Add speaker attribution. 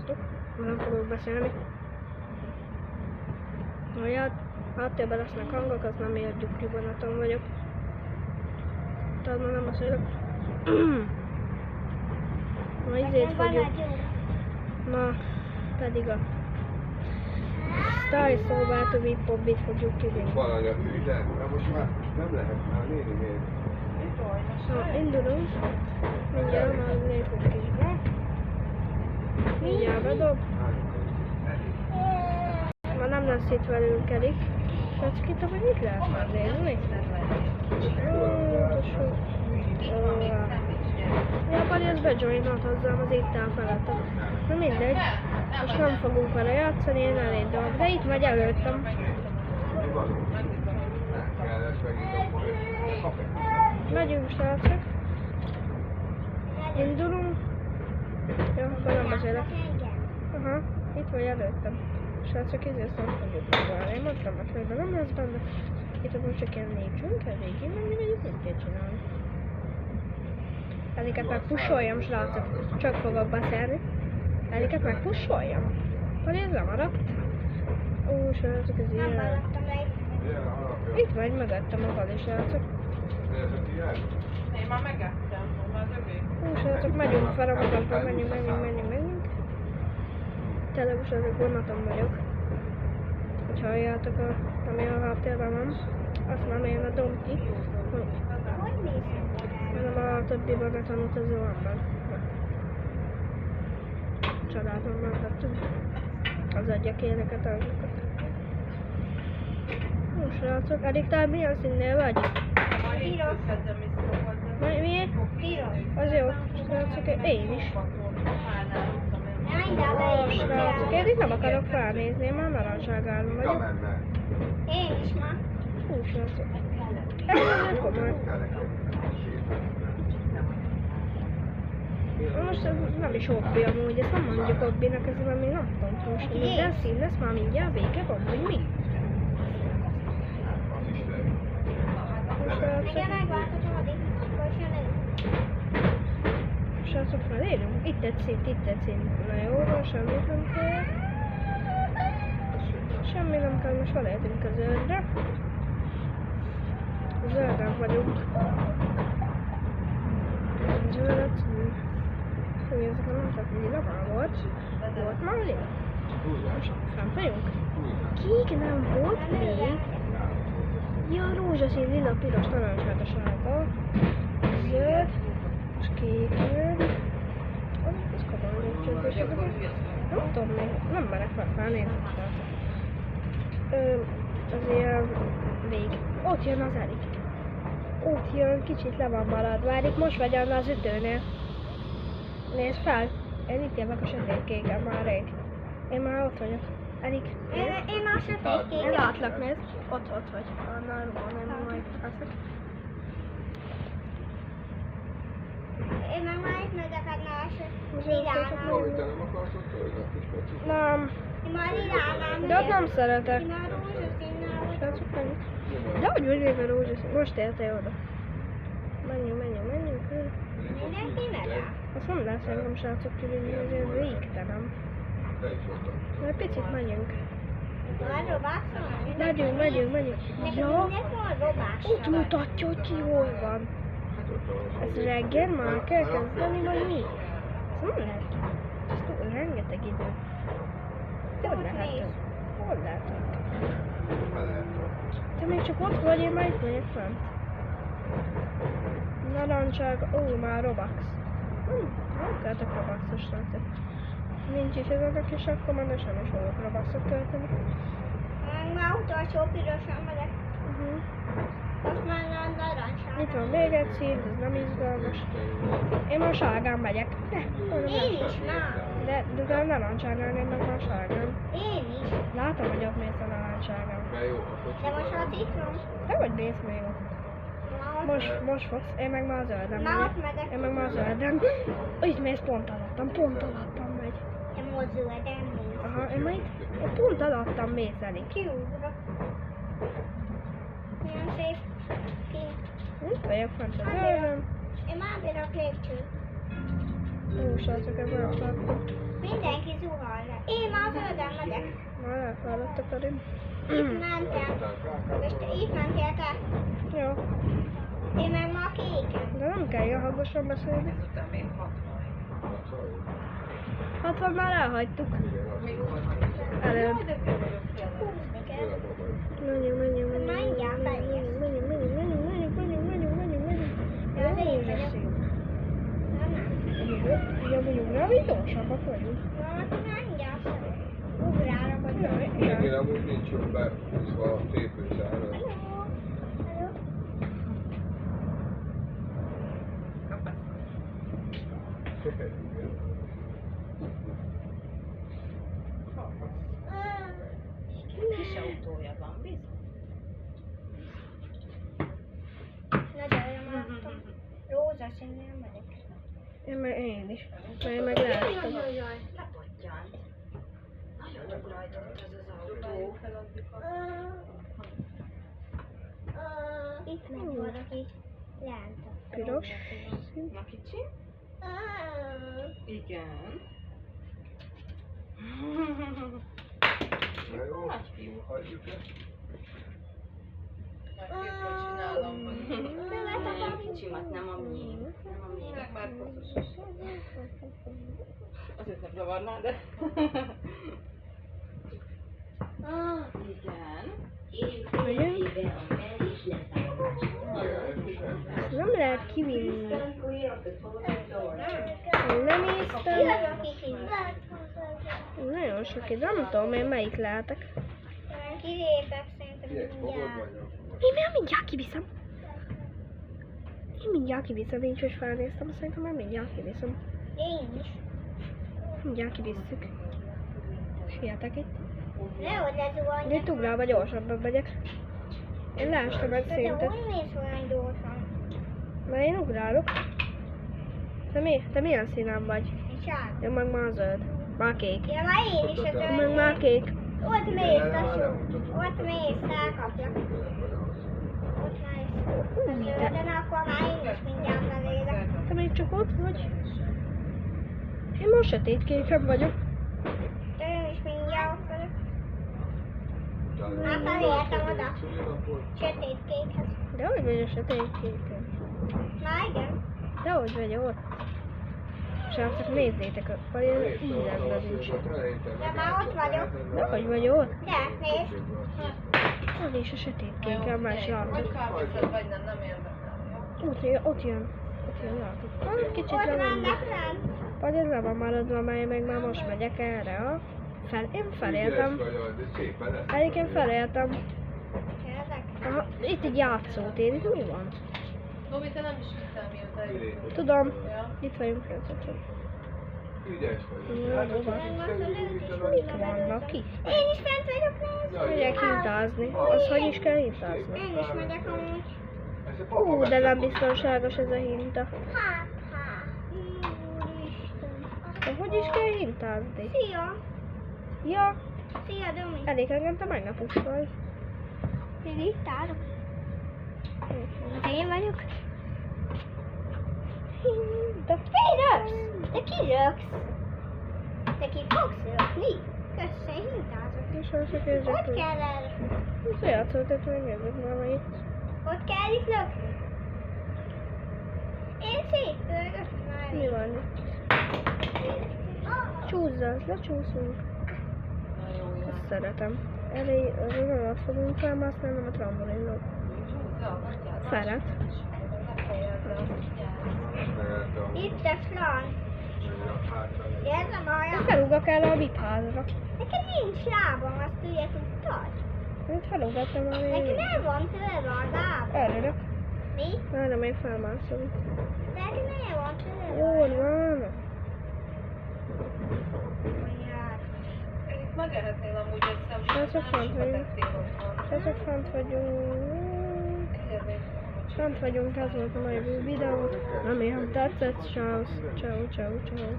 Speaker 1: Sziasztok! Nem fogok beszélni. Háttérben lesznek hangok, az nem miért gyukribonaton vagyok. Tehát már nem beszélek. Ma izét fogjuk. Ma pedig a Style Soul to Be Pobbit fogjuk kivinni.
Speaker 2: Valanya hűden, mert most már nem lehet már néni még.
Speaker 1: Szóval indulunk. Mindjárt már lépünk is be. Mindjárt bedob. Ma nem lesz itt velünk Erik. Fecskita, hogy mit lehet már nézni? Ja, Pali ezt bejoinolt hozzám az étel felett. Na mindegy. Most nem fogunk vele játszani, én elindulok. De itt megy előttem. Megyünk, srácok. Indulunk. Jó, akkor nem beszélek. Aha, itt vagy előttem. Srácok, ezért nem fogjuk megválni. Én mondtam, hogy nem lesz benne. Itt akkor csak ilyen négyünk, elég innen, mi megyünk, mit kell csinálni. Eliket megpussoljam, srácok. Csak fogok beszélni. Eliket megpussoljam. Hogy ez lemaradt? Ó, srácok, ez ilyen. Itt vagy, megettem a Pali, srácok.
Speaker 3: Én már megettem, már övé.
Speaker 1: Ó, srácok, megyünk fel a magasba, menjünk. Tényleg srácok, vonaton vagyok. Hogy halljátok, ami a háttérben van, azt nem én a Domki, hanem a többi vonaton utazó ember. Családon mentettünk. Az adjak éneket, azokat. Ó, srácok, Erik, te milyen színnél vagy? Miért? Az jó, srácok, én is. Srácok, én itt nem akarok felnézni, én már narancságálom vagyok.
Speaker 4: Én is ma.
Speaker 1: Hú, srácok. Ez komoly. Most ez nem is hobbi amúgy, ezt nem mondjuk hobbinak, ez valami nem tudom, most minden szín lesz, már mindjárt vége van, hogy mi?
Speaker 4: Igen, megváltozom a
Speaker 1: Srácok, felérünk? Itt egy szint. Na jó, van, semmit nem kell. Semmi nem kell, most felértünk a zöldre. Zölden vagyunk. Zöldet. Fú, ezek nem csak lila már volt. Volt már lila? Most fent vagyunk. Kék nem volt még. Ja, rózsaszín, lila, piros, narancsát a sárga. Zöld. És kék jön. Ez komoly lépcsőt. Nem tudom még, nem merek felnézni. Az ilyen vég. Ott jön az Erik. Ott jön, kicsit le van maradva. Erik most vagy annál az ütőnél. Nézd fel. Én itt jövök a sötétkéken már rég. Én már ott vagyok. Erik.
Speaker 4: Én már sötétkéken.
Speaker 1: Én látlak, nézd. Ott vagy. Annál van, majd azok.
Speaker 4: Én meg már itt megyek annál a lilánál.
Speaker 1: Nem.
Speaker 4: Én már lilánál
Speaker 1: De ott nem szeretek.
Speaker 4: Én már rózsaszínnál vagyok.
Speaker 1: Srácok, menjünk. De hogy vagy végül rózsaszín? Most érte oda. Menjünk.
Speaker 4: Mindenki megáll.
Speaker 1: Azt nem lesz engem, srácok, kivinni, azért végtelen. Majd picit menjünk.
Speaker 4: Van robászol?
Speaker 1: Megyünk.
Speaker 4: Neked
Speaker 1: Ja,
Speaker 4: mindent van robászol?
Speaker 1: ott mutatja, hogy ki hol van. Ez reggel már kell kezdeni, vagy mi? Ez nem lehet. Ez túl rengeteg idő. Hol lehet? Te még csak ott vagy, én már itt vagyok fent. Narancság, ó, már Robux. Nem költök Robuxos srácok. Nincs is ezek, és akkor már sem is fogok Robuxot költeni.
Speaker 4: Már utolsó pirosan megyek. Azt már narancsán.
Speaker 1: Itt van még egy szín, ez nem izgalmas. Én már sárgán megyek.
Speaker 4: Én is már.
Speaker 1: De narancságán, én meg már sárgán.
Speaker 4: Én is.
Speaker 1: Látom, hogy ott mész a narancságán.
Speaker 4: De most az itt van.
Speaker 1: Te hogy mész még ott? Most fogsz, én meg már zöldem
Speaker 4: Már ott
Speaker 1: megyek.
Speaker 4: megyek.
Speaker 1: Én meg már zöldem. Itt mész pont alattam megy.
Speaker 4: Én most zöldem mész.
Speaker 1: Aha, én már itt pont alattam mész elég.
Speaker 4: Kiugrok. Milyen szép.
Speaker 1: Itt vagyok fent a zöldem.
Speaker 4: Én már bírok lépcsőt.
Speaker 1: Ó, srácok, ebben a
Speaker 4: Mindenki zuhal le. Én már a földön megyek.
Speaker 1: Már elfáradt a Karin.
Speaker 4: Itt mentem. És te itt mentél te.
Speaker 1: Jó,
Speaker 4: Én meg ma kéken.
Speaker 1: de nem kell ilyen hangosan beszélni.
Speaker 3: Ezután még 60.
Speaker 1: 60 már elhagytuk.
Speaker 3: Még 60.
Speaker 1: Előbb.
Speaker 3: Jaj, de körülök kell.
Speaker 4: Húzni kell.
Speaker 1: Menjünk.
Speaker 4: Mindjárt felérsz. Ja, az én vagyok.
Speaker 1: Ja, mondjuk nem, így gyorsabbak vagyunk.
Speaker 4: Mindjárt felérsz. Ugrálok, hogy
Speaker 2: Ennél amúgy nincs jobb behúzva a tépőszára.
Speaker 4: Hello. Hello.
Speaker 3: Kis autója van, bizony.
Speaker 4: Nagyon láttam. Rózsaszín nem vagyok.
Speaker 1: Én is. Mert én meg láttam.
Speaker 4: Jaj.
Speaker 3: Lepottyant. Nagyon megrajtott ez az autó.
Speaker 4: Itt meg valaki lent.
Speaker 1: Piros.
Speaker 3: Na kicsi? Igen.
Speaker 2: Na jó,
Speaker 3: Nagy fiú.
Speaker 2: hagyjuk ezt.
Speaker 3: Nagyfiúkat csinálom.
Speaker 4: Nem,
Speaker 3: Kicsim, az nem a miénk. Nem a miénk. Meg már koszos. Azért nem zavarná, de... Igen.
Speaker 1: Nem lehet kivinni. Nem észtem. Nagyon sok itt, nem tudom én melyik lehetek.
Speaker 4: Kilépek szerintem
Speaker 2: Figyelj, fogod
Speaker 4: mindjárt.
Speaker 2: vagy?
Speaker 1: Én mindjárt kiviszem. Nincs, hogy felnéztem, szerintem már mindjárt kiviszem.
Speaker 4: Én is.
Speaker 1: Mindjárt kivisszük. Sietek itt.
Speaker 4: Nehogy
Speaker 1: De
Speaker 4: lezuhanjak.
Speaker 1: itt ugrálva gyorsabban megyek. Én leestem egy
Speaker 4: De
Speaker 1: szintet.
Speaker 4: hogy mész olyan gyorsan?
Speaker 1: Mert én ugrálok. Te milyen színen vagy?
Speaker 4: Én sárga.
Speaker 1: Én meg már zöld. Már kék.
Speaker 4: Ja, már én is a
Speaker 1: Én meg már
Speaker 4: zöld.
Speaker 1: kék.
Speaker 4: Ott mész, lassú. Ott mész, elkaplak. Ott mész. A zölden, akkor már én is mindjárt belélek.
Speaker 1: Te még csak ott vagy? Én most sötétkéken vagyok.
Speaker 4: De én is mindjárt ott vagyok. Már felértem oda. Sötét kékhez.
Speaker 1: De hogy vagy a sötétkéken?
Speaker 4: Már igen.
Speaker 1: De hogy vagy ott? Srácok, nézzétek, hogy én ízemben nincs.
Speaker 4: De már ott vagyok.
Speaker 1: De hogy vagy ott?
Speaker 4: De, nézd.
Speaker 1: Ott is a sötétkéken már
Speaker 3: Vagy
Speaker 1: srácok.
Speaker 3: felveszed, vagy nem érdekel.
Speaker 1: Ott jön, látod. Kicsit
Speaker 4: Ott
Speaker 1: le van.
Speaker 4: mennek rám.
Speaker 1: Vagy ez le van maradva, mert meg már most megyek erre a... Én feléltem. Egyébként feléltem.
Speaker 4: Ezek.
Speaker 1: Aha, itt egy játszótér, itt mi van?
Speaker 3: Tomi, te nem is hittem, mióta itt.
Speaker 1: Tudom,
Speaker 3: Ja.
Speaker 1: itt vagyunk srácok.
Speaker 2: Ügyes vagy.
Speaker 1: Jó, jó van. Mik vannak itt?
Speaker 4: Én is fent vagyok, nézd.
Speaker 1: Megyek hintázni. Az hogy is kell hintázni?
Speaker 4: Én is megyek amúgy.
Speaker 1: De nem biztonságos ez a hinta.
Speaker 4: Hát. Úristen.
Speaker 1: De hogy is kell hintázni?
Speaker 4: Szia.
Speaker 1: Ja,
Speaker 4: Szia, Domi.
Speaker 1: elég engem te meg ne pusztolj.
Speaker 4: Még itt állok. Én vagyok.
Speaker 1: Hinta.
Speaker 4: Hey, röksz! Te ki röksz? Te ki fogsz rökni? Köszönj, hintázok.
Speaker 1: És most érzek,
Speaker 4: Ott
Speaker 1: hogy...
Speaker 4: kell el.
Speaker 1: Ez a játszótét megnézzük már itt.
Speaker 4: Ott kell itt lökni. Én szétpörgök már.
Speaker 1: Mi van itt? Csúszza, lecsúszunk.
Speaker 3: Na jó, jó.
Speaker 1: Ezt szeretem. Elég vonalat fogunk felmásználni, nem a trambolinot. Szeret.
Speaker 4: Itt a flan. Ez a baj.
Speaker 1: Felugak el a vipházra.
Speaker 4: Nekem nincs lábam, azt ugye tudtad?
Speaker 1: Én felugattam a
Speaker 4: Nekem
Speaker 1: végén.
Speaker 4: el van törve a lábam.
Speaker 1: Örülök.
Speaker 4: Mi?
Speaker 1: Várj, még felmászom.
Speaker 4: Nekem el van törve.
Speaker 1: Jól van.
Speaker 4: Jár.
Speaker 3: Itt megehetnél amúgy egy
Speaker 1: Ez a
Speaker 3: szemben,
Speaker 1: font
Speaker 3: nem
Speaker 1: vagyunk.
Speaker 3: sokat ettél otthon.
Speaker 1: Ezek fent vagyunk.
Speaker 3: Figyelj,
Speaker 1: Fent vagyunk, ez volt a mai videó. Remélem tetszett. Ciao, ciao, ciao, ciao.